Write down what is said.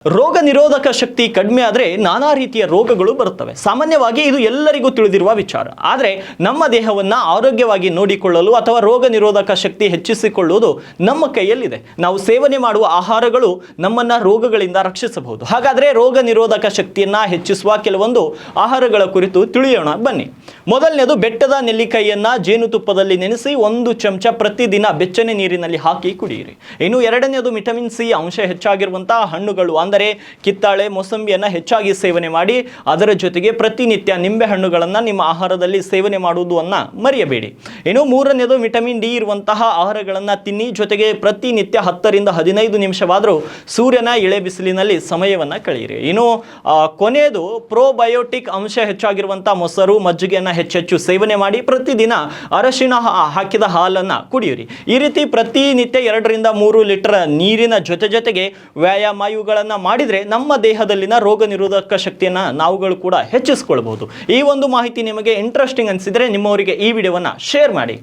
ರೋಗ ನಿರೋಧಕ ಶಕ್ತಿ ಕಡಿಮೆ ಆದರೆ ನಾನಾ ರೀತಿಯ ರೋಗಗಳು ಬರುತ್ತವೆ. ಸಾಮಾನ್ಯವಾಗಿ ಇದು ಎಲ್ಲರಿಗೂ ತಿಳಿದಿರುವ ವಿಚಾರ. ಆದರೆ ನಮ್ಮ ದೇಹವನ್ನು ಆರೋಗ್ಯವಾಗಿ ನೋಡಿಕೊಳ್ಳಲು ಅಥವಾ ರೋಗ ನಿರೋಧಕ ಶಕ್ತಿ ಹೆಚ್ಚಿಸಿಕೊಳ್ಳುವುದು ನಮ್ಮ ಕೈಯಲ್ಲಿದೆ. ನಾವು ಸೇವನೆ ಮಾಡುವ ಆಹಾರಗಳು ನಮ್ಮನ್ನು ರೋಗಗಳಿಂದ ರಕ್ಷಿಸಬಹುದು. ಹಾಗಾದರೆ ರೋಗ ನಿರೋಧಕ ಶಕ್ತಿಯನ್ನು ಹೆಚ್ಚಿಸುವ ಕೆಲವೊಂದು ಆಹಾರಗಳ ಕುರಿತು ತಿಳಿಯೋಣ ಬನ್ನಿ. ಮೊದಲನೇದು ಬೆಟ್ಟದ ನೆಲ್ಲಿಕಾಯಿಯನ್ನು ಜೇನುತುಪ್ಪದಲ್ಲಿ ನೆನೆಸಿ 1 ಚಮಚ ಪ್ರತಿದಿನ ಬೆಚ್ಚನೆ ನೀರಿನಲ್ಲಿ ಹಾಕಿ ಕುಡಿಯಿರಿ. ಇನ್ನು ಎರಡನೇದು ವಿಟಮಿನ್ ಸಿ ಅಂಶ ಹೆಚ್ಚಾಗಿರುವಂತಹ ಹಣ್ಣುಗಳು ಅಂದರೆ ಕಿತ್ತಾಳೆ, ಮೋಸಂಬಿಯನ್ನು ಹೆಚ್ಚಾಗಿ ಸೇವನೆ ಮಾಡಿ. ಅದರ ಜೊತೆಗೆ ಪ್ರತಿನಿತ್ಯ ನಿಂಬೆ ಹಣ್ಣುಗಳನ್ನು ನಿಮ್ಮ ಆಹಾರದಲ್ಲಿ ಸೇವನೆ ಮಾಡುವುದನ್ನು ಮರೆಯಬೇಡಿ. ಇನ್ನು ಮೂರನೇದು ವಿಟಮಿನ್ ಡಿ ಇರುವಂತಹ ಆಹಾರಗಳನ್ನು ತಿನ್ನಿ. ಜೊತೆಗೆ ಪ್ರತಿನಿತ್ಯ 10 ರಿಂದ 15 ನಿಮಿಷವಾದರೂ ಸೂರ್ಯನ ಎಳೆ ಬಿಸಿಲಿನಲ್ಲಿ ಸಮಯವನ್ನು ಕಳೆಯಿರಿ. ಇನ್ನು ಕೊನೆಯದು ಪ್ರೋಬಯೋಟಿಕ್ ಅಂಶ ಹೆಚ್ಚಾಗಿರುವಂತಹ ಮೊಸರು, ಮಜ್ಜಿಗೆಯನ್ನು ಹೆಚ್ಚೆಚ್ಚು ಸೇವನೆ ಮಾಡಿ. ಪ್ರತಿದಿನ ಅರಶಿನ ಹಾಕಿದ ಹಾಲನ್ನು ಕುಡಿಯಿರಿ. ಈ ರೀತಿ ಪ್ರತಿನಿತ್ಯ 2 ರಿಂದ 3 ಲೀಟರ್ ನೀರಿನ ಜೊತೆಗೆ ವ್ಯಾಯಾಮ ಇವುಗಳನ್ನು ಮಾಡಿದರೆ ನಮ್ಮ ದೇಹದಲ್ಲಿನ ರೋಗ ನಿರೋಧಕ ಶಕ್ತಿಯನ್ನು ನಾವುಗಳು ಕೂಡ ಹೆಚ್ಚಿಸಿಕೊಳ್ಳಬಹುದು. ಈ ಒಂದು ಮಾಹಿತಿ ನಿಮಗೆ ಇಂಟ್ರೆಸ್ಟಿಂಗ್ ಅನಿಸಿದರೆ ನಿಮ್ಮವರಿಗೆ ಈ ವಿಡಿಯೋವನ್ನು ಶೇರ್ ಮಾಡಿ.